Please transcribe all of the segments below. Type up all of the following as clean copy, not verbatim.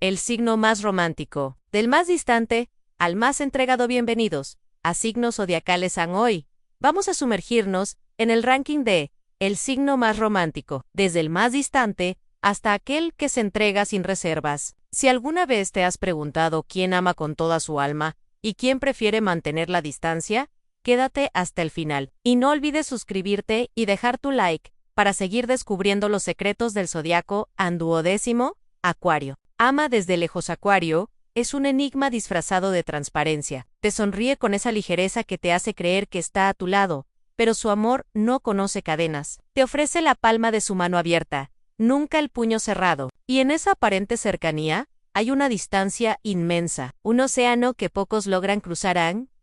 el signo más romántico. Del más distante al más entregado, bienvenidos a Signos Zodiacales San hoy. Vamos a sumergirnos en el ranking de el signo más romántico, desde el más distante hasta aquel que se entrega sin reservas. Si alguna vez te has preguntado quién ama con toda su alma y quién prefiere mantener la distancia, quédate hasta el final. Y no olvides suscribirte y dejar tu like para seguir descubriendo los secretos del zodiaco Duodécimo, Acuario. Ama desde lejos. Acuario es un enigma disfrazado de transparencia. Te sonríe con esa ligereza que te hace creer que está a tu lado, pero su amor no conoce cadenas. Te ofrece la palma de su mano abierta, nunca el puño cerrado. Y en esa aparente cercanía hay una distancia inmensa, un océano que pocos logran cruzar.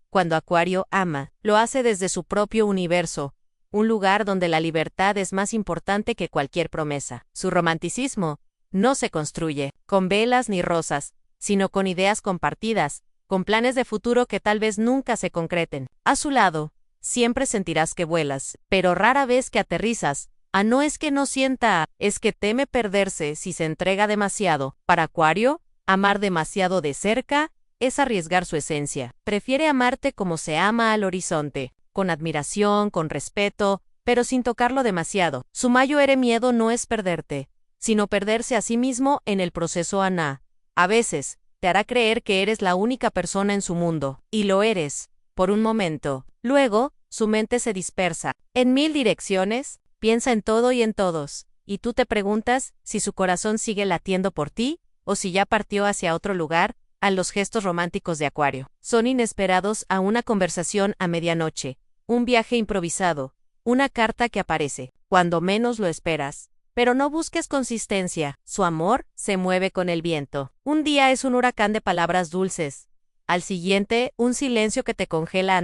Cuando Acuario ama, lo hace desde su propio universo, un lugar donde la libertad es más importante que cualquier promesa. Su romanticismo no se construye con velas ni rosas, sino con ideas compartidas, con planes de futuro que tal vez nunca se concreten. A su lado, siempre sentirás que vuelas, pero rara vez que aterrizas. No es que no sienta, es que teme perderse si se entrega demasiado. Para Acuario, amar demasiado de cerca es arriesgar su esencia. Prefiere amarte como se ama al horizonte, con admiración, con respeto, pero sin tocarlo demasiado. Su mayor miedo no es perderte, sino perderse a sí mismo en el proceso. A veces, te hará creer que eres la única persona en su mundo, y lo eres, por un momento. Luego, su mente se dispersa en mil direcciones, piensa en todo y en todos, y tú te preguntas si su corazón sigue latiendo por ti, o si ya partió hacia otro lugar. Los gestos románticos de Acuario son inesperados. A una conversación a medianoche, un viaje improvisado, una carta que aparece cuando menos lo esperas. Pero no busques consistencia, su amor se mueve con el viento. Un día es un huracán de palabras dulces, al siguiente, un silencio que te congela.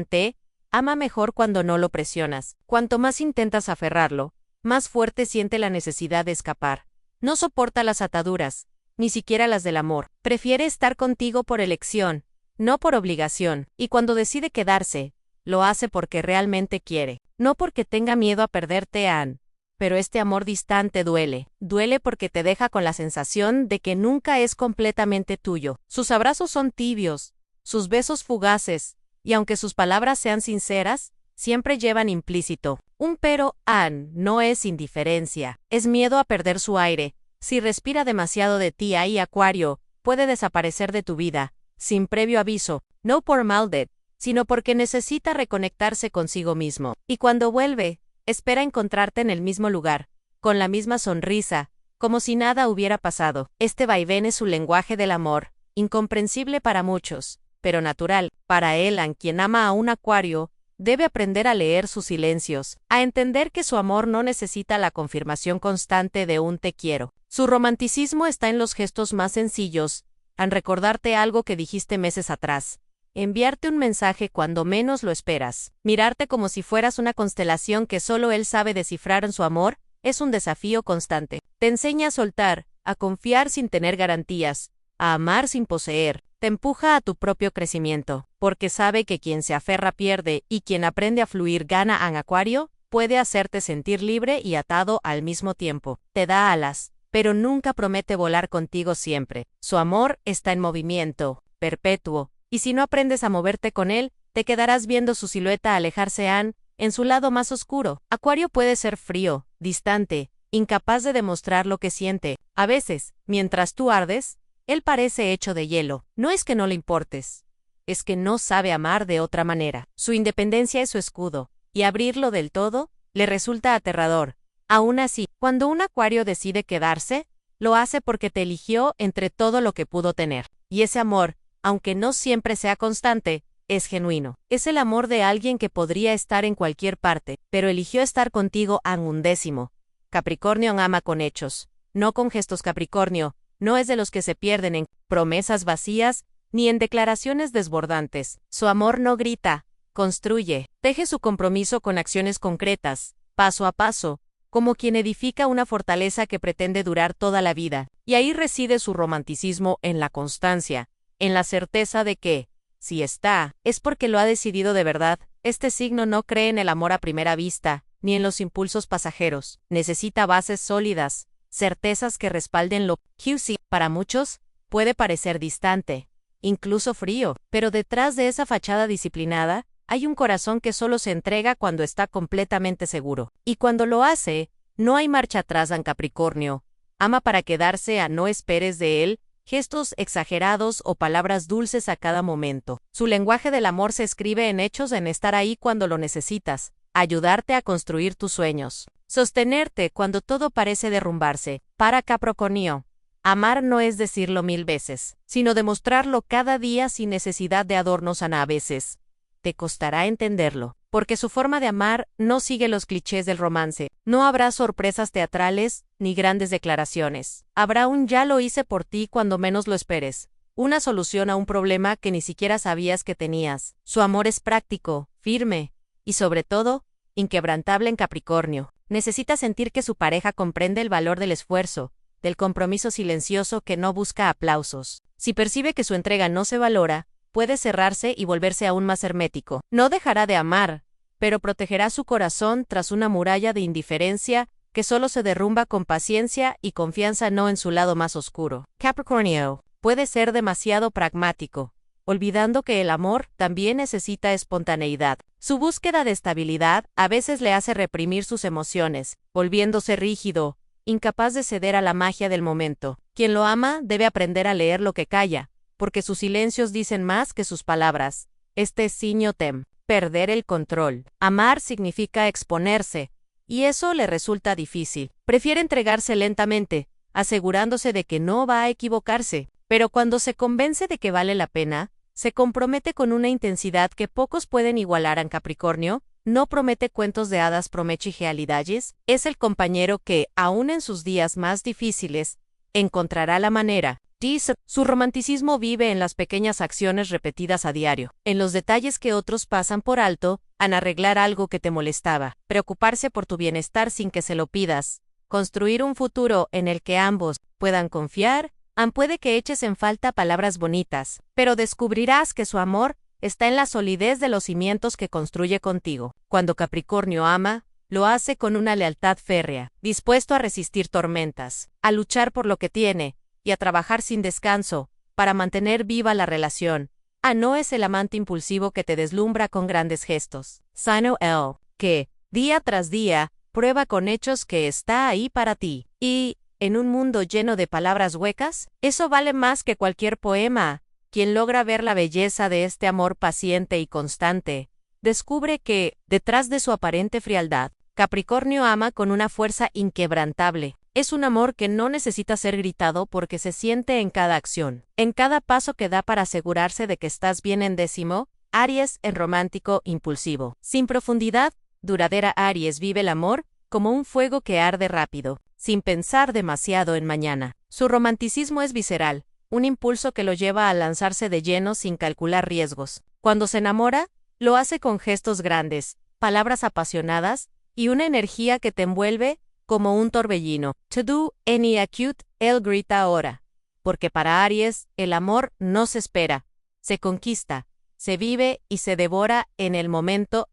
Ama mejor cuando no lo presionas. Cuanto más intentas aferrarlo, más fuerte siente la necesidad de escapar. No soporta las ataduras, ni siquiera las del amor. Prefiere estar contigo por elección, no por obligación. Y cuando decide quedarse, lo hace porque realmente quiere, no porque tenga miedo a perderte. Pero este amor distante duele. Duele porque te deja con la sensación de que nunca es completamente tuyo. Sus abrazos son tibios, sus besos fugaces, y aunque sus palabras sean sinceras, siempre llevan implícito un pero. No es indiferencia, es miedo a perder su aire. Si respira demasiado de ti, Acuario puede desaparecer de tu vida, sin previo aviso, no por maldad, sino porque necesita reconectarse consigo mismo. Y cuando vuelve, espera encontrarte en el mismo lugar, con la misma sonrisa, como si nada hubiera pasado. Este vaivén es su lenguaje del amor, incomprensible para muchos, pero natural. Para él, quien ama a un Acuario, debe aprender a leer sus silencios, a entender que su amor no necesita la confirmación constante de un te quiero. Su romanticismo está en los gestos más sencillos, en recordarte algo que dijiste meses atrás, enviarte un mensaje cuando menos lo esperas, mirarte como si fueras una constelación que solo él sabe descifrar. En su amor, es un desafío constante. Te enseña a soltar, a confiar sin tener garantías, a amar sin poseer. Te empuja a tu propio crecimiento, porque sabe que quien se aferra pierde y quien aprende a fluir gana. Acuario puede hacerte sentir libre y atado al mismo tiempo. Te da alas, pero nunca promete volar contigo siempre. Su amor está en movimiento, perpetuo, y si no aprendes a moverte con él, te quedarás viendo su silueta alejarse. En su lado más oscuro, Acuario puede ser frío, distante, incapaz de demostrar lo que siente. A veces, mientras tú ardes, él parece hecho de hielo. No es que no le importes, es que no sabe amar de otra manera. Su independencia es su escudo, y abrirlo del todo le resulta aterrador. Aún así, cuando un Acuario decide quedarse, lo hace porque te eligió entre todo lo que pudo tener. Y ese amor, aunque no siempre sea constante, es genuino. Es el amor de alguien que podría estar en cualquier parte, pero eligió estar contigo. Undécimo. Capricornio ama con hechos, no con gestos. Capricornio no es de los que se pierden en promesas vacías, ni en declaraciones desbordantes. Su amor no grita, construye. Teje su compromiso con acciones concretas, paso a paso, como quien edifica una fortaleza que pretende durar toda la vida. Y ahí reside su romanticismo, en la constancia, en la certeza de que, si está, es porque lo ha decidido de verdad. Este signo no cree en el amor a primera vista, ni en los impulsos pasajeros. Necesita bases sólidas, certezas que respalden lo que para muchos puede parecer distante, incluso frío, pero detrás de esa fachada disciplinada, hay un corazón que solo se entrega cuando está completamente seguro. Y cuando lo hace, no hay marcha atrás en Capricornio. Ama para quedarse, no esperes de él gestos exagerados o palabras dulces a cada momento. Su lenguaje del amor se escribe en hechos, en estar ahí cuando lo necesitas, ayudarte a construir tus sueños, sostenerte cuando todo parece derrumbarse. Para Capricornio, amar no es decirlo 1000 veces, sino demostrarlo cada día sin necesidad de adornos a veces. Te costará entenderlo, porque su forma de amar no sigue los clichés del romance. No habrá sorpresas teatrales, ni grandes declaraciones. Habrá un ya lo hice por ti cuando menos lo esperes. Una solución a un problema que ni siquiera sabías que tenías. Su amor es práctico, firme, y sobre todo, inquebrantable en Capricornio. Necesita sentir que su pareja comprende el valor del esfuerzo, del compromiso silencioso que no busca aplausos. Si percibe que su entrega no se valora, puede cerrarse y volverse aún más hermético. No dejará de amar, pero protegerá su corazón tras una muralla de indiferencia que solo se derrumba con paciencia y confianza, no en su lado más oscuro. Capricornio puede ser demasiado pragmático, olvidando que el amor también necesita espontaneidad. Su búsqueda de estabilidad a veces le hace reprimir sus emociones, volviéndose rígido, incapaz de ceder a la magia del momento. Quien lo ama debe aprender a leer lo que calla, porque sus silencios dicen más que sus palabras. Signo tem. Perder el control. Amar significa exponerse, y eso le resulta difícil. Prefiere entregarse lentamente, asegurándose de que no va a equivocarse, pero cuando se convence de que vale la pena, se compromete con una intensidad que pocos pueden igualar. En Capricornio, no promete cuentos de hadas, promete realidades. Es el compañero que, aun en sus días más difíciles, encontrará la manera. Dice, su romanticismo vive en las pequeñas acciones repetidas a diario, en los detalles que otros pasan por alto, en arreglar algo que te molestaba, preocuparse por tu bienestar sin que se lo pidas, construir un futuro en el que ambos puedan confiar. Puede que eches en falta palabras bonitas, pero descubrirás que su amor está en la solidez de los cimientos que construye contigo. Cuando Capricornio ama, lo hace con una lealtad férrea, dispuesto a resistir tormentas, a luchar por lo que tiene, y a trabajar sin descanso, para mantener viva la relación. No es el amante impulsivo que te deslumbra con grandes gestos. Signo L, que, día tras día, prueba con hechos que está ahí para ti. Y, en un mundo lleno de palabras huecas, eso vale más que cualquier poema. Quien logra ver la belleza de este amor paciente y constante, descubre que, detrás de su aparente frialdad, Capricornio ama con una fuerza inquebrantable. Es un amor que no necesita ser gritado porque se siente en cada acción, en cada paso que da para asegurarse de que estás bien. En décimo, Aries, en romántico impulsivo. Sin profundidad, duradera. Aries vive el amor como un fuego que arde rápido, sin pensar demasiado en mañana. Su romanticismo es visceral, un impulso que lo lleva a lanzarse de lleno sin calcular riesgos. Cuando se enamora, lo hace con gestos grandes, palabras apasionadas y una energía que te envuelve como un torbellino. To do any acute, él grita ahora. Porque para Aries, el amor no se espera, se conquista, se vive y se devora en el momento.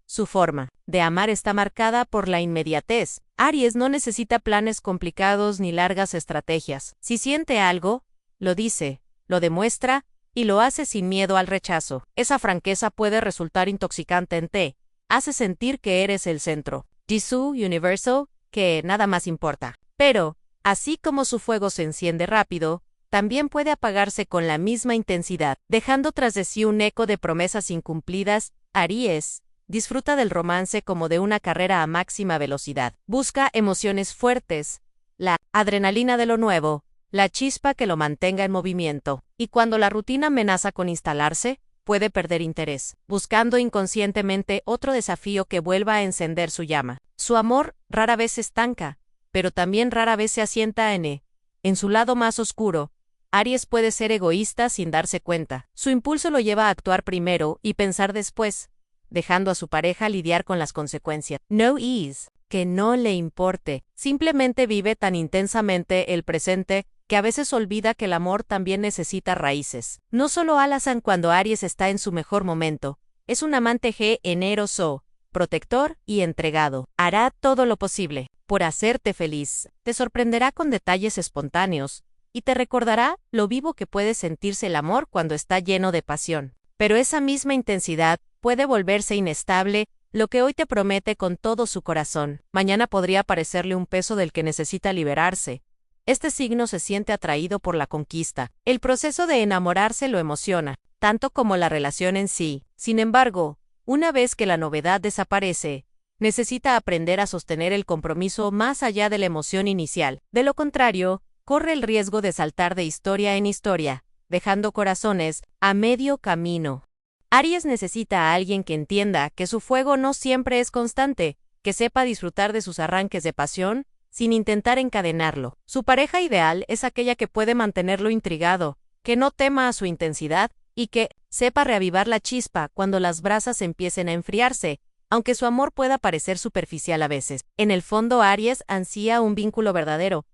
Su forma de amar está marcada por la inmediatez. Aries no necesita planes complicados ni largas estrategias. Si siente algo, lo dice, lo demuestra y lo hace sin miedo al rechazo. Esa franqueza puede resultar intoxicante. Te hace sentir que eres el centro. Jisoo Universal, que nada más importa. Pero, así como su fuego se enciende rápido, también puede apagarse con la misma intensidad, dejando tras de sí un eco de promesas incumplidas. Aries disfruta del romance como de una carrera a máxima velocidad. Busca emociones fuertes, la adrenalina de lo nuevo, la chispa que lo mantenga en movimiento. Y cuando la rutina amenaza con instalarse, puede perder interés, buscando inconscientemente otro desafío que vuelva a encender su llama. Su amor rara vez se estanca, pero también rara vez se asienta en su lado más oscuro. Aries puede ser egoísta sin darse cuenta. Su impulso lo lleva a actuar primero y pensar después, dejando a su pareja lidiar con las consecuencias. No es que no le importe, simplemente vive tan intensamente el presente que a veces olvida que el amor también necesita raíces. No solo alasan cuando Aries está en su mejor momento, es un amante generoso, protector y entregado. Hará todo lo posible por hacerte feliz. Te sorprenderá con detalles espontáneos y te recordará lo vivo que puede sentirse el amor cuando está lleno de pasión. Pero esa misma intensidad puede volverse inestable. Lo que hoy te promete con todo su corazón, mañana podría parecerle un peso del que necesita liberarse. Este signo se siente atraído por la conquista. El proceso de enamorarse lo emociona, tanto como la relación en sí. Sin embargo, una vez que la novedad desaparece, necesita aprender a sostener el compromiso más allá de la emoción inicial. De lo contrario, corre el riesgo de saltar de historia en historia, dejando corazones a medio camino. Aries necesita a alguien que entienda que su fuego no siempre es constante, que sepa disfrutar de sus arranques de pasión sin intentar encadenarlo. Su pareja ideal es aquella que puede mantenerlo intrigado, que no tema a su intensidad y que sepa reavivar la chispa cuando las brasas empiecen a enfriarse, aunque su amor pueda parecer superficial a veces. En el fondo, Aries ansía un vínculo verdadero,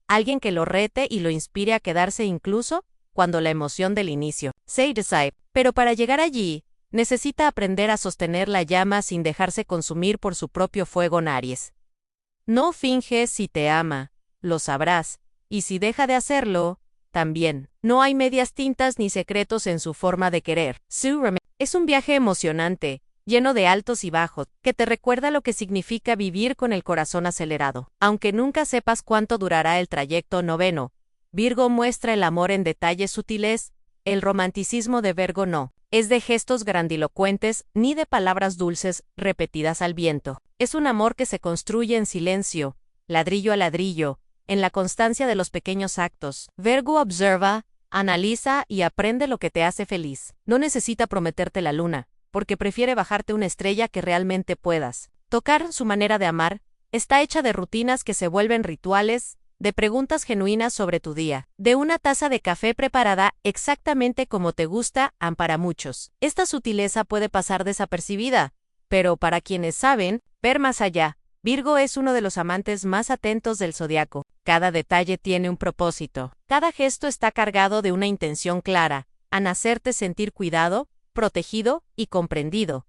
alguien que lo rete y lo inspire a quedarse incluso cuando la emoción del inicio se disipa. Pero para llegar allí, necesita aprender a sostener la llama sin dejarse consumir por su propio fuego en Aries. No finge si te ama, lo sabrás, y si deja de hacerlo, también. No hay medias tintas ni secretos en su forma de querer. Es un viaje emocionante, lleno de altos y bajos, que te recuerda lo que significa vivir con el corazón acelerado. Aunque nunca sepas cuánto durará el trayecto noveno, Virgo muestra el amor en detalles sutiles. El romanticismo de Virgo no es de gestos grandilocuentes ni de palabras dulces repetidas al viento. Es un amor que se construye en silencio, ladrillo a ladrillo, en la constancia de los pequeños actos. Virgo observa, analiza y aprende lo que te hace feliz. No necesita prometerte la luna, porque prefiere bajarte una estrella que realmente puedas tocar. Su manera de amar está hecha de rutinas que se vuelven rituales, de preguntas genuinas sobre tu día, de una taza de café preparada exactamente como te gusta. Para muchos, esta sutileza puede pasar desapercibida, pero para quienes saben ver más allá, Virgo es uno de los amantes más atentos del zodiaco. Cada detalle tiene un propósito. Cada gesto está cargado de una intención clara, en hacerte sentir cuidado, protegido y comprendido.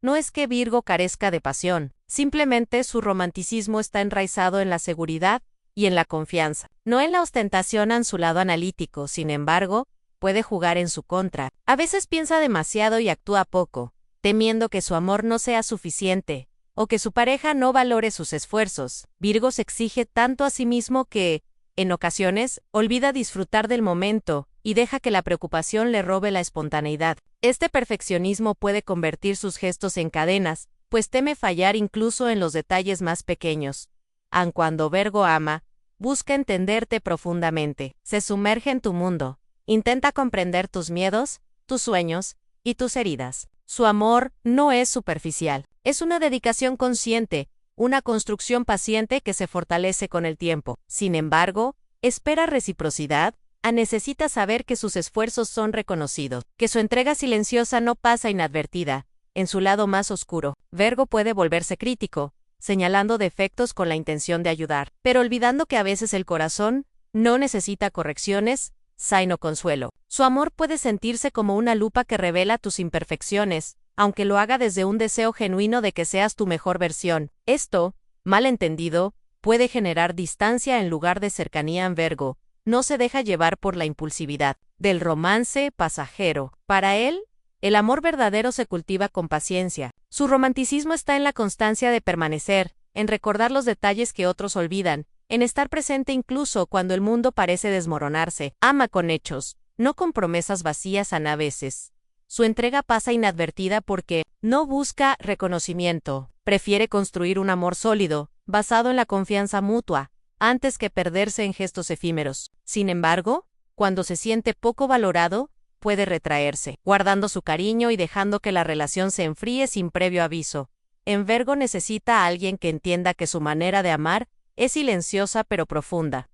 No es que Virgo carezca de pasión, simplemente su romanticismo está enraizado en la seguridad y en la confianza, no en la ostentación. En su lado analítico, sin embargo, puede jugar en su contra. A veces piensa demasiado y actúa poco, temiendo que su amor no sea suficiente, o que su pareja no valore sus esfuerzos. Virgo se exige tanto a sí mismo que, en ocasiones, olvida disfrutar del momento y deja que la preocupación le robe la espontaneidad. Este perfeccionismo puede convertir sus gestos en cadenas, pues teme fallar incluso en los detalles más pequeños. Aun cuando Virgo ama, busca entenderte profundamente, se sumerge en tu mundo, intenta comprender tus miedos, tus sueños y tus heridas. Su amor no es superficial, es una dedicación consciente, una construcción paciente que se fortalece con el tiempo. Sin embargo, espera reciprocidad, necesita saber que sus esfuerzos son reconocidos, que su entrega silenciosa no pasa inadvertida. En su lado más oscuro, Virgo puede volverse crítico, señalando defectos con la intención de ayudar, pero olvidando que a veces el corazón no necesita correcciones, sino consuelo. Su amor puede sentirse como una lupa que revela tus imperfecciones, aunque lo haga desde un deseo genuino de que seas tu mejor versión. Esto, mal entendido, puede generar distancia en lugar de cercanía. En Virgo no se deja llevar por la impulsividad del romance pasajero. Para él, el amor verdadero se cultiva con paciencia. Su romanticismo está en la constancia de permanecer, en recordar los detalles que otros olvidan, en estar presente incluso cuando el mundo parece desmoronarse. Ama con hechos, no con promesas vacías. A veces, su entrega pasa inadvertida porque no busca reconocimiento. Prefiere construir un amor sólido, basado en la confianza mutua, antes que perderse en gestos efímeros. Sin embargo, cuando se siente poco valorado, puede retraerse, guardando su cariño y dejando que la relación se enfríe sin previo aviso. En Virgo necesita a alguien que entienda que su manera de amar es silenciosa pero profunda.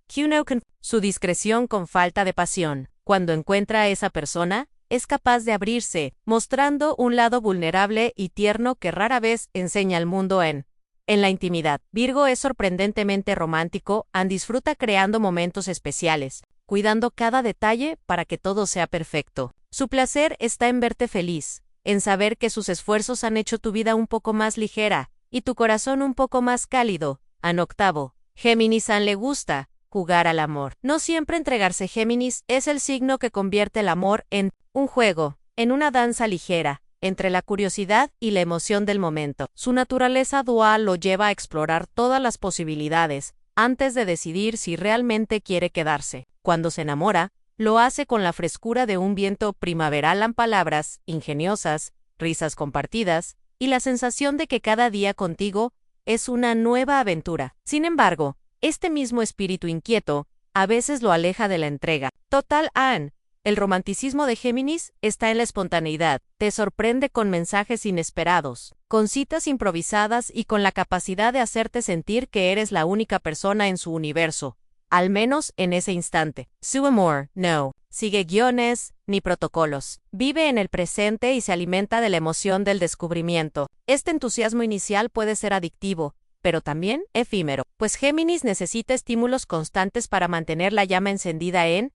Su discreción con falta de pasión. Cuando encuentra a esa persona, es capaz de abrirse, mostrando un lado vulnerable y tierno que rara vez enseña al mundo en la intimidad. Virgo es sorprendentemente romántico, disfruta creando momentos especiales, cuidando cada detalle para que todo sea perfecto. Su placer está en verte feliz, en saber que sus esfuerzos han hecho tu vida un poco más ligera y tu corazón un poco más cálido. Octavo, Géminis le gusta jugar al amor. No siempre entregarse. Géminis es el signo que convierte el amor en un juego, en una danza ligera, entre la curiosidad y la emoción del momento. Su naturaleza dual lo lleva a explorar todas las posibilidades, antes de decidir si realmente quiere quedarse. Cuando se enamora, lo hace con la frescura de un viento primaveral en palabras ingeniosas, risas compartidas, y la sensación de que cada día contigo es una nueva aventura. Sin embargo, este mismo espíritu inquieto a veces lo aleja de la entrega total. El romanticismo de Géminis está en la espontaneidad. Te sorprende con mensajes inesperados, con citas improvisadas y con la capacidad de hacerte sentir que eres la única persona en su universo, al menos en ese instante. Su amor no sigue guiones ni protocolos. Vive en el presente y se alimenta de la emoción del descubrimiento. Este entusiasmo inicial puede ser adictivo, pero también efímero, pues Géminis necesita estímulos constantes para mantener la llama encendida en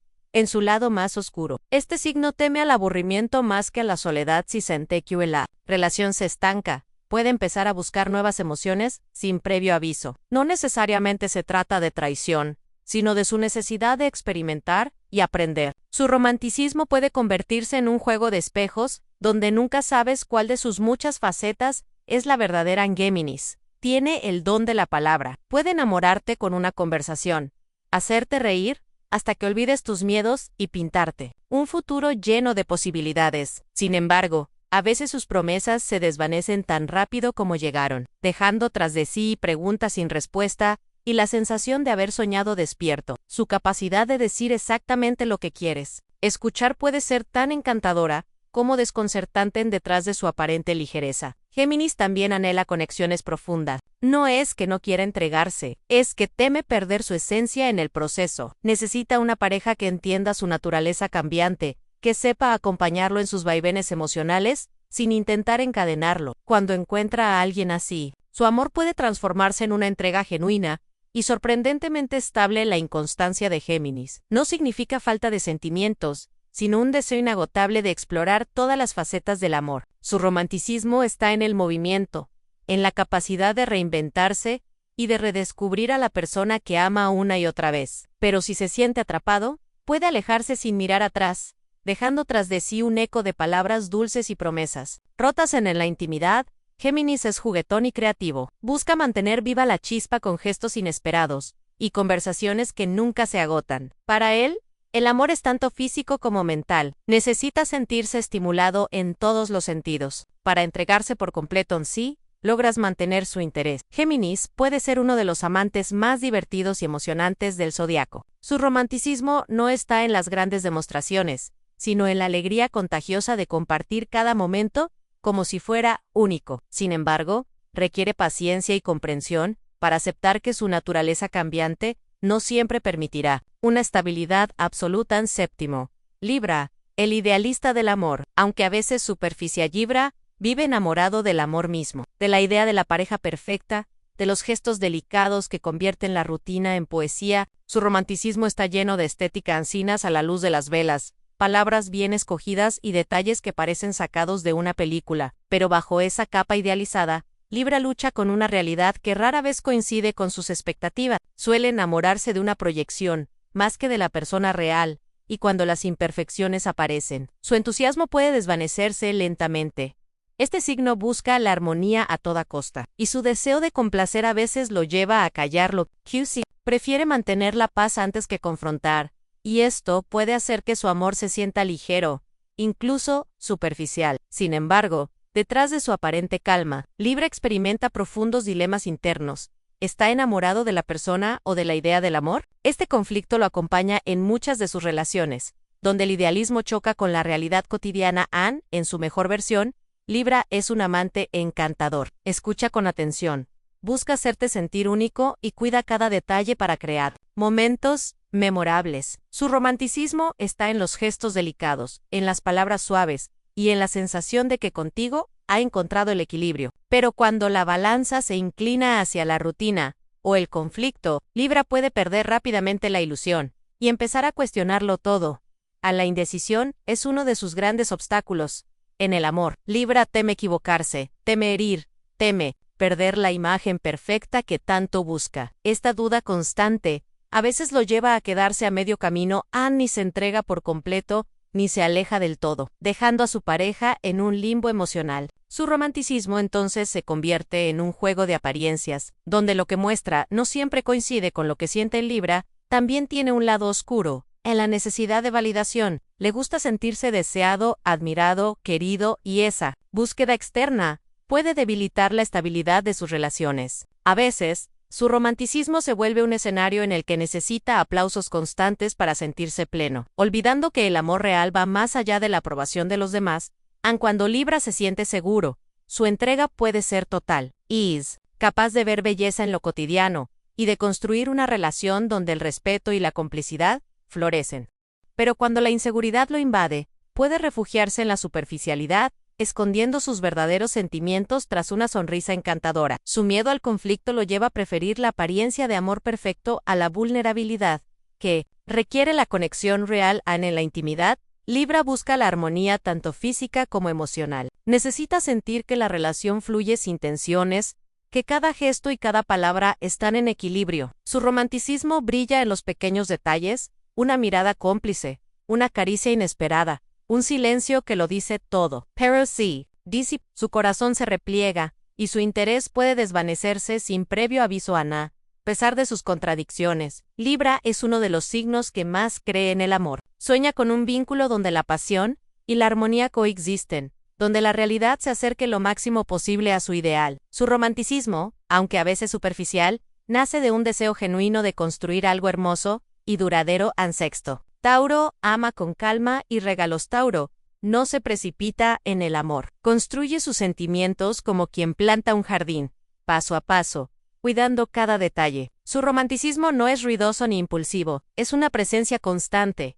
su lado más oscuro. Este signo teme al aburrimiento más que a la soledad. Si siente que la relación se estanca, puede empezar a buscar nuevas emociones sin previo aviso. No necesariamente se trata de traición, sino de su necesidad de experimentar y aprender. Su romanticismo puede convertirse en un juego de espejos, donde nunca sabes cuál de sus muchas facetas es la verdadera. En Géminis tiene el don de la palabra. Puede enamorarte con una conversación, hacerte reír, hasta que olvides tus miedos y pintarte un futuro lleno de posibilidades. Sin embargo, a veces sus promesas se desvanecen tan rápido como llegaron, dejando tras de sí preguntas sin respuesta y la sensación de haber soñado despierto. Su capacidad de decir exactamente lo que quieres escuchar puede ser tan encantadora como desconcertante en detrás de su aparente ligereza. Géminis también anhela conexiones profundas. No es que no quiera entregarse, es que teme perder su esencia en el proceso. Necesita una pareja que entienda su naturaleza cambiante, que sepa acompañarlo en sus vaivenes emocionales, sin intentar encadenarlo. Cuando encuentra a alguien así, su amor puede transformarse en una entrega genuina y sorprendentemente estable. La inconstancia de Géminis no significa falta de sentimientos, sino un deseo inagotable de explorar todas las facetas del amor. Su romanticismo está en el movimiento, en la capacidad de reinventarse y de redescubrir a la persona que ama una y otra vez. Pero si se siente atrapado, puede alejarse sin mirar atrás, dejando tras de sí un eco de palabras dulces y promesas rotas en la intimidad. Géminis es juguetón y creativo. Busca mantener viva la chispa con gestos inesperados y conversaciones que nunca se agotan. Para él, el amor es tanto físico como mental. Necesita sentirse estimulado en todos los sentidos. Para entregarse por completo en sí, logras mantener su interés. Géminis puede ser uno de los amantes más divertidos y emocionantes del zodiaco. Su romanticismo no está en las grandes demostraciones, sino en la alegría contagiosa de compartir cada momento como si fuera único. Sin embargo, requiere paciencia y comprensión para aceptar que su naturaleza cambiante no siempre permitirá una estabilidad absoluta. En séptimo, Libra, el idealista del amor. Aunque a veces superficial, Libra vive enamorado del amor mismo, de la idea de la pareja perfecta, de los gestos delicados que convierten la rutina en poesía. Su romanticismo está lleno de estética ancinas a la luz de las velas, palabras bien escogidas y detalles que parecen sacados de una película, pero bajo esa capa idealizada, Libra lucha con una realidad que rara vez coincide con sus expectativas. Suele enamorarse de una proyección, más que de la persona real, y cuando las imperfecciones aparecen, su entusiasmo puede desvanecerse lentamente. Este signo busca la armonía a toda costa, y su deseo de complacer a veces lo lleva a callarlo. QC prefiere mantener la paz antes que confrontar, y esto puede hacer que su amor se sienta ligero, incluso superficial. Sin embargo, detrás de su aparente calma, Libra experimenta profundos dilemas internos. ¿Está enamorado de la persona o de la idea del amor? Este conflicto lo acompaña en muchas de sus relaciones, donde el idealismo choca con la realidad cotidiana. En su mejor versión, Libra es un amante encantador. Escucha con atención, busca hacerte sentir único y cuida cada detalle para crear momentos memorables. Su romanticismo está en los gestos delicados, en las palabras suaves, y en la sensación de que contigo ha encontrado el equilibrio. Pero cuando la balanza se inclina hacia la rutina o el conflicto, Libra puede perder rápidamente la ilusión y empezar a cuestionarlo todo. A la indecisión es uno de sus grandes obstáculos. En el amor, Libra teme equivocarse, teme herir, teme perder la imagen perfecta que tanto busca. Esta duda constante a veces lo lleva a quedarse a medio camino, ni se entrega por completo, ni se aleja del todo, dejando a su pareja en un limbo emocional. Su romanticismo entonces se convierte en un juego de apariencias, donde lo que muestra no siempre coincide con lo que siente en Libra. También tiene un lado oscuro, en la necesidad de validación. Le gusta sentirse deseado, admirado, querido, y esa búsqueda externa puede debilitar la estabilidad de sus relaciones. A veces, su romanticismo se vuelve un escenario en el que necesita aplausos constantes para sentirse pleno, olvidando que el amor real va más allá de la aprobación de los demás. Aun cuando Libra se siente seguro, su entrega puede ser total. Es capaz de ver belleza en lo cotidiano y de construir una relación donde el respeto y la complicidad florecen. Pero cuando la inseguridad lo invade, puede refugiarse en la superficialidad, escondiendo sus verdaderos sentimientos tras una sonrisa encantadora. Su miedo al conflicto lo lleva a preferir la apariencia de amor perfecto a la vulnerabilidad, que requiere la conexión real en la intimidad. Libra busca la armonía tanto física como emocional. Necesita sentir que la relación fluye sin tensiones, que cada gesto y cada palabra están en equilibrio. Su romanticismo brilla en los pequeños detalles, una mirada cómplice, una caricia inesperada, un silencio que lo dice todo. Pero sí, dice, su corazón se repliega, y su interés puede desvanecerse sin previo aviso a pesar de sus contradicciones. Libra es uno de los signos que más cree en el amor. Sueña con un vínculo donde la pasión y la armonía coexisten, donde la realidad se acerque lo máximo posible a su ideal. Su romanticismo, aunque a veces superficial, nace de un deseo genuino de construir algo hermoso y duradero. Sexto, Tauro ama con calma y regalos. Tauro no se precipita en el amor. Construye sus sentimientos como quien planta un jardín, paso a paso, cuidando cada detalle. Su romanticismo no es ruidoso ni impulsivo, es una presencia constante.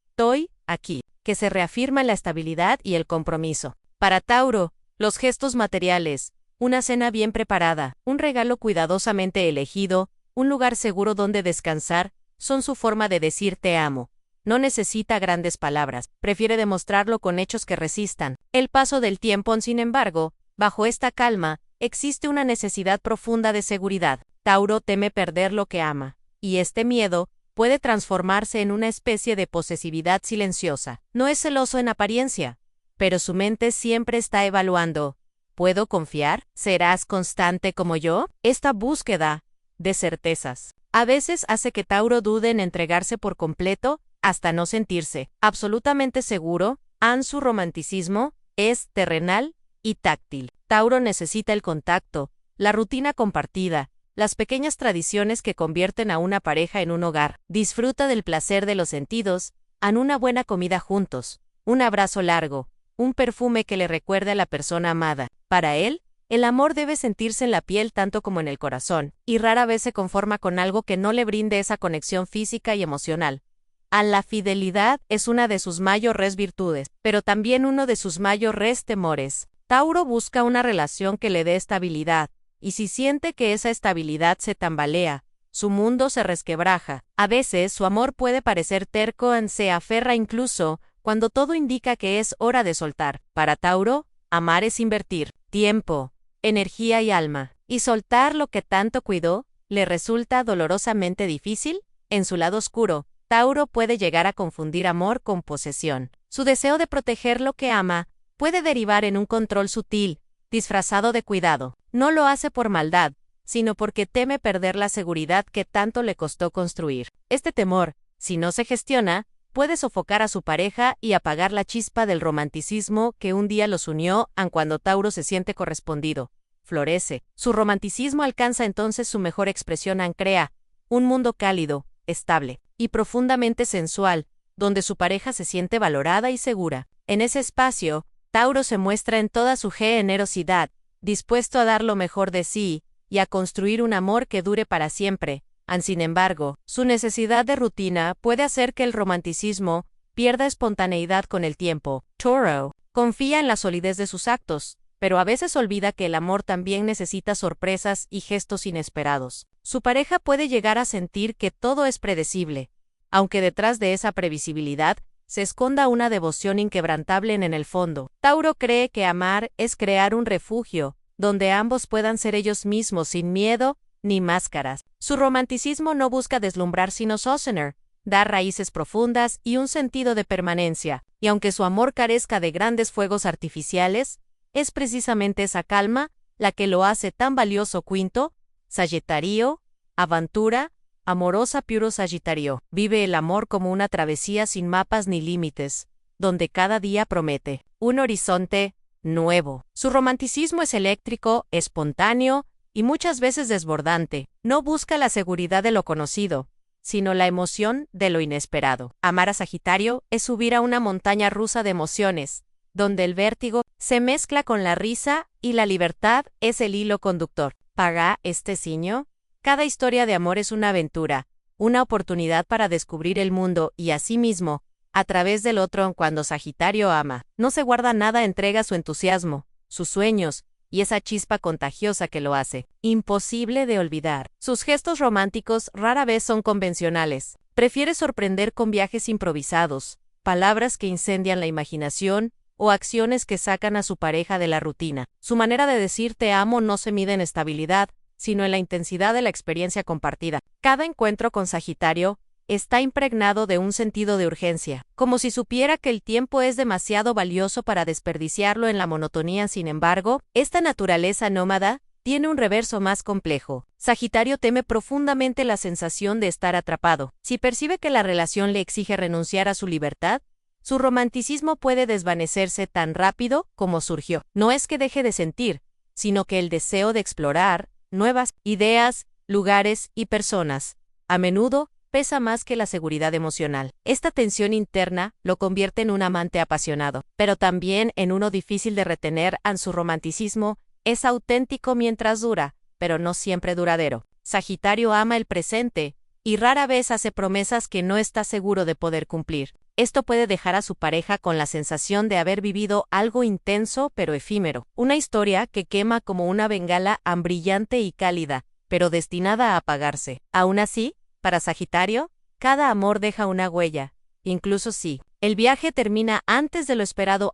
Estoy aquí, que se reafirma en la estabilidad y el compromiso. Para Tauro, los gestos materiales, una cena bien preparada, un regalo cuidadosamente elegido, un lugar seguro donde descansar, son su forma de decir te amo. No necesita grandes palabras, prefiere demostrarlo con hechos que resistan el paso del tiempo. Sin embargo, bajo esta calma, existe una necesidad profunda de seguridad. Tauro teme perder lo que ama, y este miedo puede transformarse en una especie de posesividad silenciosa. No es celoso en apariencia, pero su mente siempre está evaluando. ¿Puedo confiar? ¿Serás constante como yo? Esta búsqueda de certezas a veces hace que Tauro dude en entregarse por completo, hasta no sentirse absolutamente seguro. Su romanticismo es terrenal y táctil. Tauro necesita el contacto, la rutina compartida, las pequeñas tradiciones que convierten a una pareja en un hogar. Disfruta del placer de los sentidos, una buena comida juntos, un abrazo largo, un perfume que le recuerde a la persona amada. Para él, el amor debe sentirse en la piel tanto como en el corazón, y rara vez se conforma con algo que no le brinde esa conexión física y emocional. La fidelidad es una de sus mayores virtudes, pero también uno de sus mayores temores. Tauro busca una relación que le dé estabilidad, y si siente que esa estabilidad se tambalea, su mundo se resquebraja. A veces su amor puede parecer terco, se aferra incluso cuando todo indica que es hora de soltar. Para Tauro, amar es invertir tiempo, energía y alma, y soltar lo que tanto cuidó le resulta dolorosamente difícil. En su lado oscuro, Tauro puede llegar a confundir amor con posesión. Su deseo de proteger lo que ama puede derivar en un control sutil, disfrazado de cuidado. No lo hace por maldad, sino porque teme perder la seguridad que tanto le costó construir. Este temor, si no se gestiona, puede sofocar a su pareja y apagar la chispa del romanticismo que un día los unió. Cuando Tauro se siente correspondido, florece. Su romanticismo alcanza entonces su mejor expresión. Crea un mundo cálido, estable y profundamente sensual, donde su pareja se siente valorada y segura. En ese espacio, Tauro se muestra en toda su generosidad, dispuesto a dar lo mejor de sí y a construir un amor que dure para siempre. Sin embargo, su necesidad de rutina puede hacer que el romanticismo pierda espontaneidad con el tiempo. Tauro confía en la solidez de sus actos, pero a veces olvida que el amor también necesita sorpresas y gestos inesperados. Su pareja puede llegar a sentir que todo es predecible, aunque detrás de esa previsibilidad se esconda una devoción inquebrantable en el fondo. Tauro cree que amar es crear un refugio, donde ambos puedan ser ellos mismos sin miedo ni máscaras. Su romanticismo no busca deslumbrar sino sostener, dar raíces profundas y un sentido de permanencia, y aunque su amor carezca de grandes fuegos artificiales, es precisamente esa calma la que lo hace tan valioso. Quinto, Sagitario, aventura, amorosa puro Sagitario. Vive el amor como una travesía sin mapas ni límites, donde cada día promete un horizonte nuevo. Su romanticismo es eléctrico, espontáneo y muchas veces desbordante. No busca la seguridad de lo conocido, sino la emoción de lo inesperado. Amar a Sagitario es subir a una montaña rusa de emociones, donde el vértigo se mezcla con la risa y la libertad es el hilo conductor. ¿Paga este signo? Cada historia de amor es una aventura, una oportunidad para descubrir el mundo y asimismo, a través del otro. Cuando Sagitario ama, no se guarda nada, entrega su entusiasmo, sus sueños, y esa chispa contagiosa que lo hace imposible de olvidar. Sus gestos románticos rara vez son convencionales. Prefiere sorprender con viajes improvisados, palabras que incendian la imaginación o acciones que sacan a su pareja de la rutina. Su manera de decir te amo no se mide en estabilidad, sino en la intensidad de la experiencia compartida. Cada encuentro con Sagitario está impregnado de un sentido de urgencia, como si supiera que el tiempo es demasiado valioso para desperdiciarlo en la monotonía. Sin embargo, esta naturaleza nómada tiene un reverso más complejo. Sagitario teme profundamente la sensación de estar atrapado. Si percibe que la relación le exige renunciar a su libertad, su romanticismo puede desvanecerse tan rápido como surgió. No es que deje de sentir, sino que el deseo de explorar nuevas ideas, lugares y personas, a menudo, pesa más que la seguridad emocional. Esta tensión interna lo convierte en un amante apasionado, pero también en uno difícil de retener. Su romanticismo es auténtico mientras dura, pero no siempre duradero. Sagitario ama el presente y rara vez hace promesas que no está seguro de poder cumplir. Esto puede dejar a su pareja con la sensación de haber vivido algo intenso pero efímero, una historia que quema como una bengala brillante y cálida, pero destinada a apagarse. Aún así, para Sagitario, cada amor deja una huella, incluso si el viaje termina antes de lo esperado.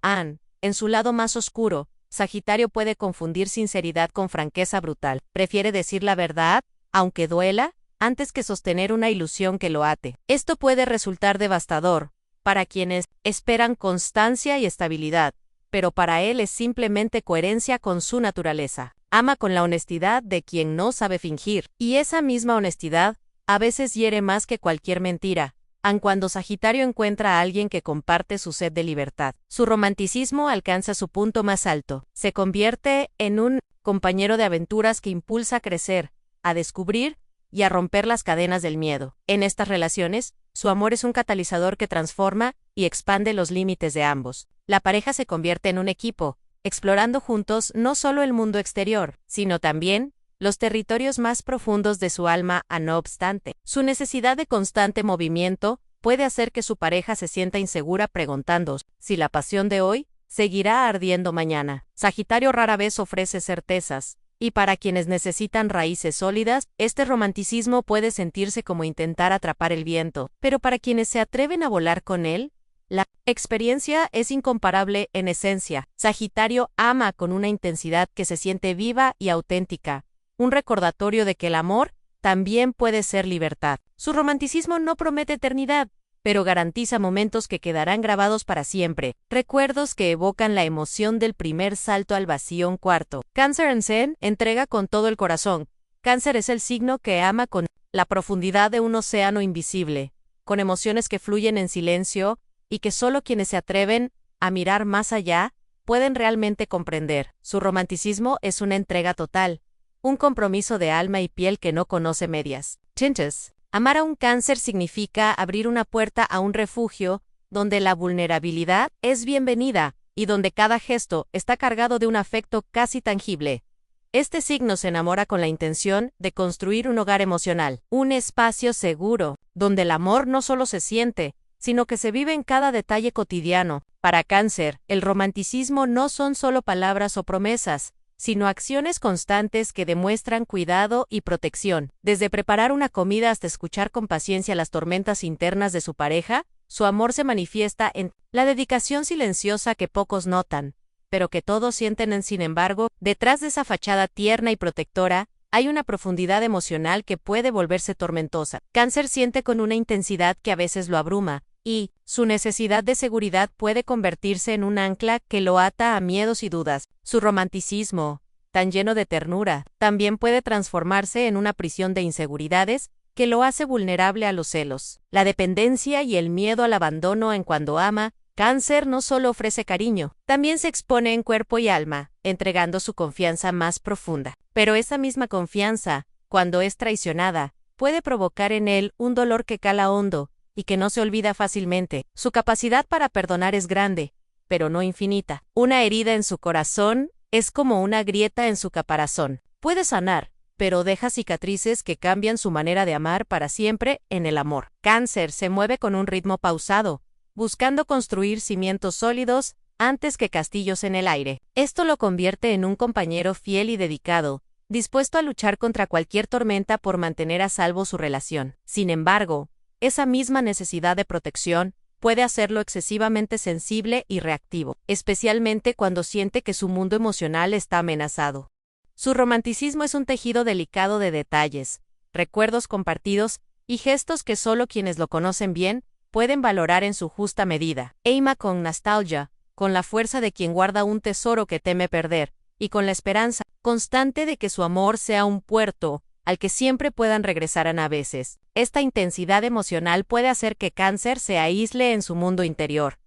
En su lado más oscuro, Sagitario puede confundir sinceridad con franqueza brutal. Prefiere decir la verdad, aunque duela, antes que sostener una ilusión que lo ate. Esto puede resultar devastador para quienes esperan constancia y estabilidad, pero para él es simplemente coherencia con su naturaleza. Ama con la honestidad de quien no sabe fingir, y esa misma honestidad a veces hiere más que cualquier mentira. Cuando Sagitario encuentra a alguien que comparte su sed de libertad, su romanticismo alcanza su punto más alto. Se convierte en un compañero de aventuras que impulsa a crecer, a descubrir y a romper las cadenas del miedo. En estas relaciones, su amor es un catalizador que transforma y expande los límites de ambos. La pareja se convierte en un equipo, explorando juntos no solo el mundo exterior, sino también los territorios más profundos de su alma. No obstante, su necesidad de constante movimiento puede hacer que su pareja se sienta insegura, preguntando si la pasión de hoy seguirá ardiendo mañana. Sagitario rara vez ofrece certezas, y para quienes necesitan raíces sólidas, este romanticismo puede sentirse como intentar atrapar el viento, pero para quienes se atreven a volar con él, la experiencia es incomparable. En esencia, Sagitario ama con una intensidad que se siente viva y auténtica, un recordatorio de que el amor también puede ser libertad. Su romanticismo no promete eternidad, pero garantiza momentos que quedarán grabados para siempre, recuerdos que evocan la emoción del primer salto al vacío. Cuarto, Cáncer en Zen, entrega con todo el corazón. Cáncer es el signo que ama con la profundidad de un océano invisible, con emociones que fluyen en silencio y que solo quienes se atreven a mirar más allá pueden realmente comprender. Su romanticismo es una entrega total, un compromiso de alma y piel que no conoce medias tintes. Amar a un Cáncer significa abrir una puerta a un refugio donde la vulnerabilidad es bienvenida y donde cada gesto está cargado de un afecto casi tangible. Este signo se enamora con la intención de construir un hogar emocional, un espacio seguro, donde el amor no solo se siente, sino que se vive en cada detalle cotidiano. Para Cáncer, el romanticismo no son solo palabras o promesas, sino acciones constantes que demuestran cuidado y protección. Desde preparar una comida hasta escuchar con paciencia las tormentas internas de su pareja, su amor se manifiesta en la dedicación silenciosa que pocos notan, pero que todos sienten. Sin embargo, detrás de esa fachada tierna y protectora, hay una profundidad emocional que puede volverse tormentosa. Cáncer siente con una intensidad que a veces lo abruma, y su necesidad de seguridad puede convertirse en un ancla que lo ata a miedos y dudas. Su romanticismo, tan lleno de ternura, también puede transformarse en una prisión de inseguridades que lo hace vulnerable a los celos, la dependencia y el miedo al abandono en cuando ama. Cáncer no solo ofrece cariño, también se expone en cuerpo y alma, entregando su confianza más profunda. Pero esa misma confianza, cuando es traicionada, puede provocar en él un dolor que cala hondo y que no se olvida fácilmente. Su capacidad para perdonar es grande, pero no infinita. Una herida en su corazón es como una grieta en su caparazón. Puede sanar, pero deja cicatrices que cambian su manera de amar para siempre. En el amor, Cáncer se mueve con un ritmo pausado, buscando construir cimientos sólidos antes que castillos en el aire. Esto lo convierte en un compañero fiel y dedicado, dispuesto a luchar contra cualquier tormenta por mantener a salvo su relación. Sin embargo, esa misma necesidad de protección puede hacerlo excesivamente sensible y reactivo, especialmente cuando siente que su mundo emocional está amenazado. Su romanticismo es un tejido delicado de detalles, recuerdos compartidos y gestos que solo quienes lo conocen bien pueden valorar en su justa medida. Ama con nostalgia, con la fuerza de quien guarda un tesoro que teme perder, y con la esperanza constante de que su amor sea un puerto al que siempre puedan regresar a veces. Esta intensidad emocional puede hacer que Cáncer se aísle en su mundo interior,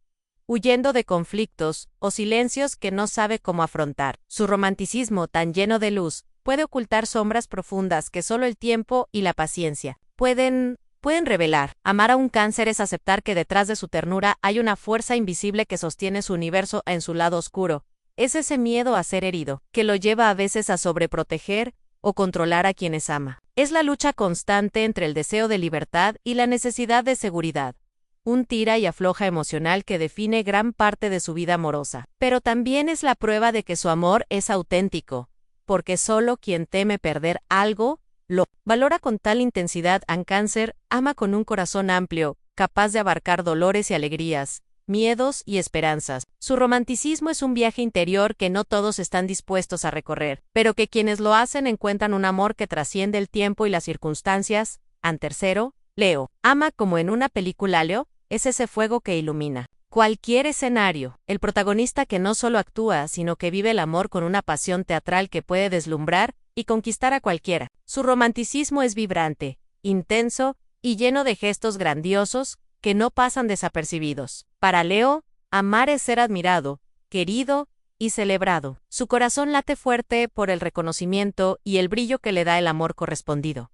huyendo de conflictos o silencios que no sabe cómo afrontar. Su romanticismo, tan lleno de luz, puede ocultar sombras profundas que solo el tiempo y la paciencia pueden revelar. Amar a un Cáncer es aceptar que detrás de su ternura hay una fuerza invisible que sostiene su universo en su lado oscuro. Es ese miedo a ser herido, que lo lleva a veces a sobreproteger o controlar a quienes ama. Es la lucha constante entre el deseo de libertad y la necesidad de seguridad, un tira y afloja emocional que define gran parte de su vida amorosa. Pero también es la prueba de que su amor es auténtico, porque solo quien teme perder algo lo valora con tal intensidad. A Cáncer ama con un corazón amplio, capaz de abarcar dolores y alegrías, miedos y esperanzas. Su romanticismo es un viaje interior que no todos están dispuestos a recorrer, pero que quienes lo hacen encuentran un amor que trasciende el tiempo y las circunstancias. Tercero, Leo. Ama como en una película. Leo es ese fuego que ilumina cualquier escenario, el protagonista que no solo actúa, sino que vive el amor con una pasión teatral que puede deslumbrar y conquistar a cualquiera. Su romanticismo es vibrante, intenso y lleno de gestos grandiosos que no pasan desapercibidos. Para Leo, amar es ser admirado, querido y celebrado. Su corazón late fuerte por el reconocimiento y el brillo que le da el amor correspondido.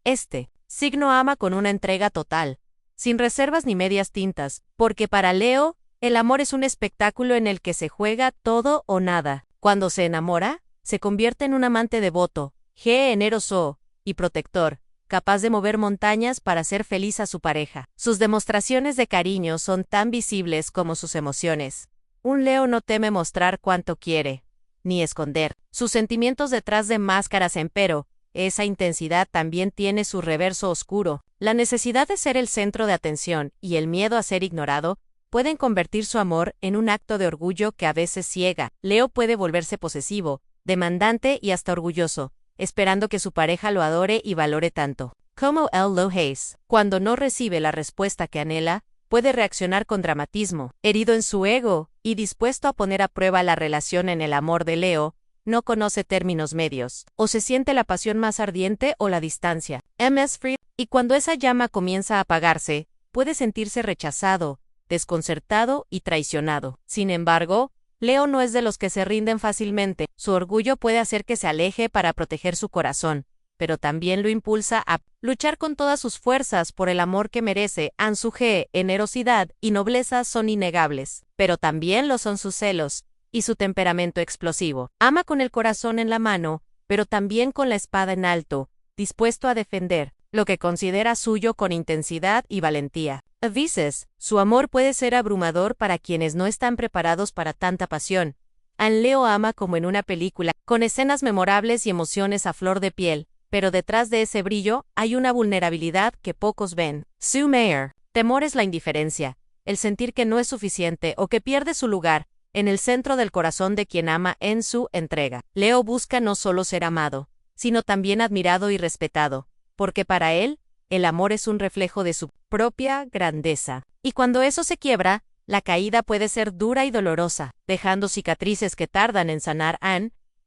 Este signo ama con una entrega total, sin reservas ni medias tintas, porque para Leo, el amor es un espectáculo en el que se juega todo o nada. Cuando se enamora, se convierte en un amante devoto, generoso y protector, capaz de mover montañas para hacer feliz a su pareja. Sus demostraciones de cariño son tan visibles como sus emociones. Un Leo no teme mostrar cuánto quiere, ni esconder sus sentimientos detrás de máscaras. Empero, esa intensidad también tiene su reverso oscuro. La necesidad de ser el centro de atención y el miedo a ser ignorado pueden convertir su amor en un acto de orgullo que a veces ciega. Leo puede volverse posesivo, demandante y hasta orgulloso, esperando que su pareja lo adore y valore tanto. Como el Lohace, cuando no recibe la respuesta que anhela, puede reaccionar con dramatismo, herido en su ego y dispuesto a poner a prueba la relación. En el amor de Leo, no conoce términos medios, o se siente la pasión más ardiente o la distancia. Es frío, y cuando esa llama comienza a apagarse, puede sentirse rechazado, desconcertado y traicionado. Sin embargo, Leo no es de los que se rinden fácilmente. Su orgullo puede hacer que se aleje para proteger su corazón, pero también lo impulsa a luchar con todas sus fuerzas por el amor que merece. Su generosidad y nobleza son innegables, pero también lo son sus celos y su temperamento explosivo. Ama con el corazón en la mano, pero también con la espada en alto, dispuesto a defender lo que considera suyo con intensidad y valentía. A veces, su amor puede ser abrumador para quienes no están preparados para tanta pasión. Leo ama como en una película, con escenas memorables y emociones a flor de piel, pero detrás de ese brillo hay una vulnerabilidad que pocos ven. Sue Mayer. Temor es la indiferencia, el sentir que no es suficiente o que pierde su lugar en el centro del corazón de quien ama. En su entrega, Leo busca no solo ser amado, sino también admirado y respetado, porque para él, el amor es un reflejo de su propia grandeza. Y cuando eso se quiebra, la caída puede ser dura y dolorosa, dejando cicatrices que tardan en sanar.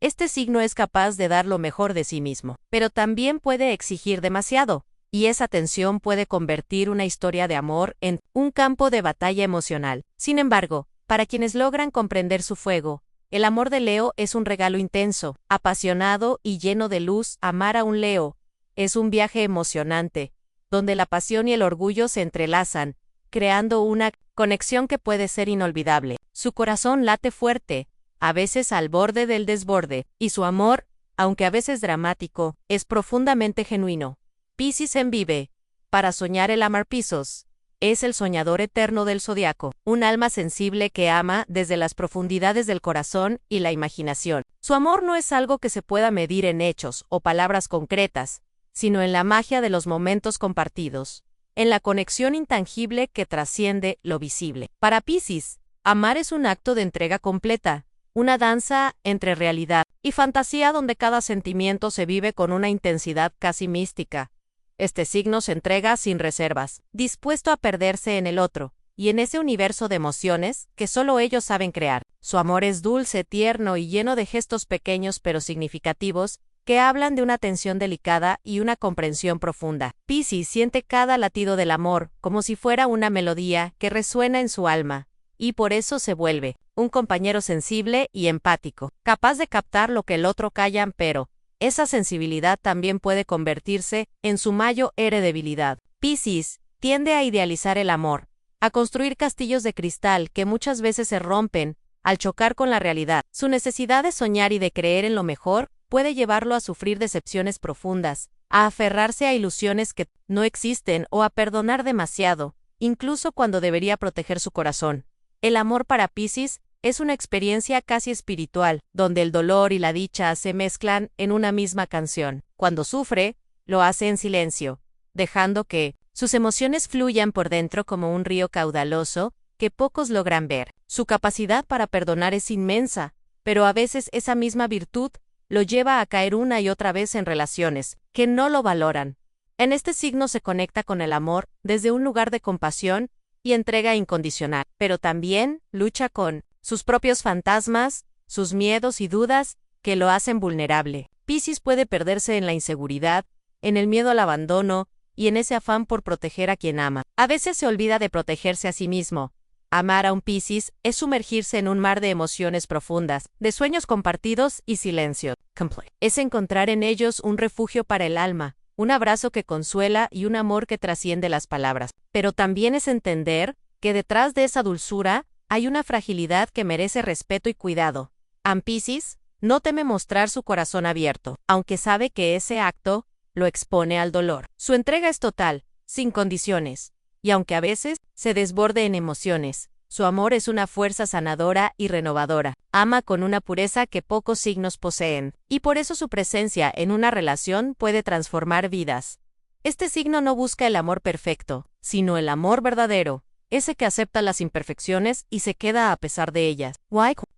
Este signo es capaz de dar lo mejor de sí mismo, pero también puede exigir demasiado, y esa tensión puede convertir una historia de amor en un campo de batalla emocional. Sin embargo, para quienes logran comprender su fuego, el amor de Leo es un regalo intenso, apasionado y lleno de luz. Amar a un Leo es un viaje emocionante, donde la pasión y el orgullo se entrelazan, creando una conexión que puede ser inolvidable. Su corazón late fuerte, a veces al borde del desborde, y su amor, aunque a veces dramático, es profundamente genuino. Piscis en vive. Para soñar el amar Piscis es el soñador eterno del zodiaco, un alma sensible que ama desde las profundidades del corazón y la imaginación. Su amor no es algo que se pueda medir en hechos o palabras concretas, sino en la magia de los momentos compartidos, en la conexión intangible que trasciende lo visible. Para Piscis, amar es un acto de entrega completa, una danza entre realidad y fantasía donde cada sentimiento se vive con una intensidad casi mística. Este signo se entrega sin reservas, dispuesto a perderse en el otro, y en ese universo de emociones que solo ellos saben crear. Su amor es dulce, tierno y lleno de gestos pequeños pero significativos, que hablan de una atención delicada y una comprensión profunda. Piscis siente cada latido del amor como si fuera una melodía que resuena en su alma, y por eso se vuelve un compañero sensible y empático, capaz de captar lo que el otro calla, pero esa sensibilidad también puede convertirse en su mayor debilidad. Piscis tiende a idealizar el amor, a construir castillos de cristal que muchas veces se rompen al chocar con la realidad. Su necesidad de soñar y de creer en lo mejor puede llevarlo a sufrir decepciones profundas, a aferrarse a ilusiones que no existen o a perdonar demasiado, incluso cuando debería proteger su corazón. El amor para Piscis es una experiencia casi espiritual, donde el dolor y la dicha se mezclan en una misma canción. Cuando sufre, lo hace en silencio, dejando que sus emociones fluyan por dentro como un río caudaloso que pocos logran ver. Su capacidad para perdonar es inmensa, pero a veces esa misma virtud lo lleva a caer una y otra vez en relaciones que no lo valoran. En este signo se conecta con el amor desde un lugar de compasión y entrega incondicional, pero también lucha con sus propios fantasmas, sus miedos y dudas que lo hacen vulnerable. Piscis puede perderse en la inseguridad, en el miedo al abandono y en ese afán por proteger a quien ama. A veces se olvida de protegerse a sí mismo. Amar a un Piscis es sumergirse en un mar de emociones profundas, de sueños compartidos y silencio. Es encontrar en ellos un refugio para el alma, un abrazo que consuela y un amor que trasciende las palabras. Pero también es entender que detrás de esa dulzura hay una fragilidad que merece respeto y cuidado. Piscis no teme mostrar su corazón abierto, aunque sabe que ese acto lo expone al dolor. Su entrega es total, sin condiciones, y aunque a veces se desborde en emociones, su amor es una fuerza sanadora y renovadora. Ama con una pureza que pocos signos poseen, y por eso su presencia en una relación puede transformar vidas. Este signo no busca el amor perfecto, sino el amor verdadero, ese que acepta las imperfecciones y se queda a pesar de ellas.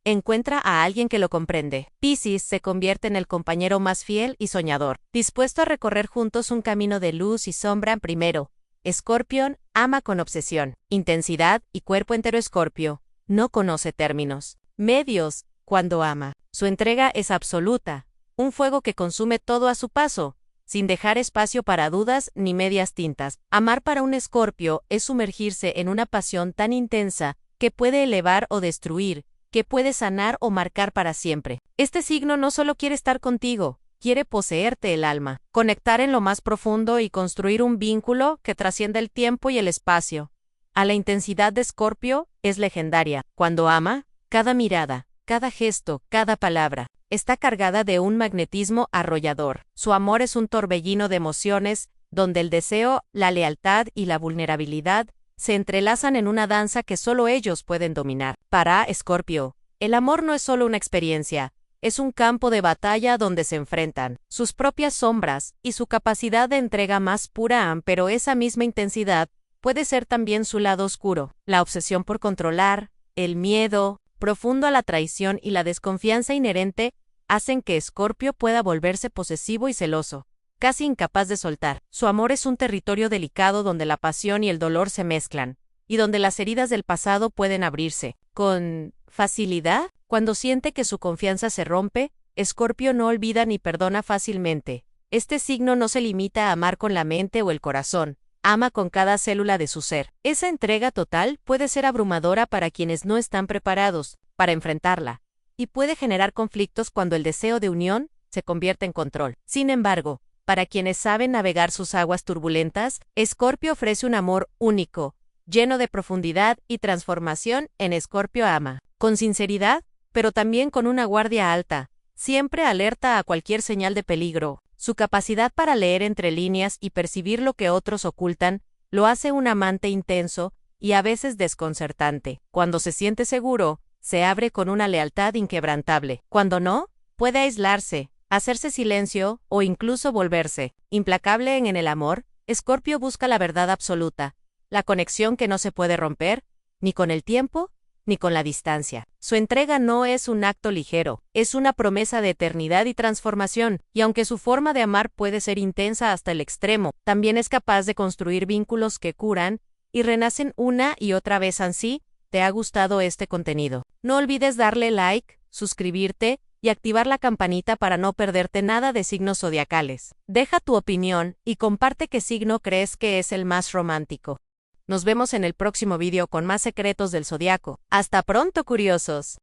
Encuentra a alguien que lo comprende. Piscis se convierte en el compañero más fiel y soñador, dispuesto a recorrer juntos un camino de luz y sombra. Primero, Escorpión ama con obsesión, intensidad y cuerpo entero. Escorpio no conoce términos medios cuando ama. Su entrega es absoluta, un fuego que consume todo a su paso, sin dejar espacio para dudas ni medias tintas. Amar para un Escorpio es sumergirse en una pasión tan intensa que puede elevar o destruir, que puede sanar o marcar para siempre. Este signo no solo quiere estar contigo, quiere poseerte el alma, conectar en lo más profundo y construir un vínculo que trascienda el tiempo y el espacio. A la intensidad de Escorpio es legendaria. Cuando ama, cada mirada, cada gesto, cada palabra está cargada de un magnetismo arrollador. Su amor es un torbellino de emociones, donde el deseo, la lealtad y la vulnerabilidad se entrelazan en una danza que solo ellos pueden dominar. Para Escorpio, el amor no es solo una experiencia, es un campo de batalla donde se enfrentan sus propias sombras y su capacidad de entrega más pura, pero esa misma intensidad puede ser también su lado oscuro, la obsesión por controlar, el miedo profundo a la traición y la desconfianza inherente hacen que Escorpio pueda volverse posesivo y celoso, casi incapaz de soltar. Su amor es un territorio delicado donde la pasión y el dolor se mezclan, y donde las heridas del pasado pueden abrirse con facilidad. Cuando siente que su confianza se rompe, Escorpio no olvida ni perdona fácilmente. Este signo no se limita a amar con la mente o el corazón, ama con cada célula de su ser. Esa entrega total puede ser abrumadora para quienes no están preparados para enfrentarla, y puede generar conflictos cuando el deseo de unión se convierte en control. Sin embargo, para quienes saben navegar sus aguas turbulentas, Escorpio ofrece un amor único, lleno de profundidad y transformación. En Escorpio ama con sinceridad, pero también con una guardia alta, siempre alerta a cualquier señal de peligro. Su capacidad para leer entre líneas y percibir lo que otros ocultan lo hace un amante intenso y a veces desconcertante. Cuando se siente seguro, se abre con una lealtad inquebrantable. Cuando no, puede aislarse, hacerse silencio o incluso volverse implacable. En el amor, Escorpio busca la verdad absoluta, la conexión que no se puede romper, ni con el tiempo, ni con la distancia. Su entrega no es un acto ligero, es una promesa de eternidad y transformación, y aunque su forma de amar puede ser intensa hasta el extremo, también es capaz de construir vínculos que curan y renacen una y otra vez. Así, ¿te ha gustado este contenido? No olvides darle like, suscribirte y activar la campanita para no perderte nada de signos zodiacales. Deja tu opinión y comparte qué signo crees que es el más romántico. Nos vemos en el próximo video con más secretos del zodiaco. ¡Hasta pronto, curiosos!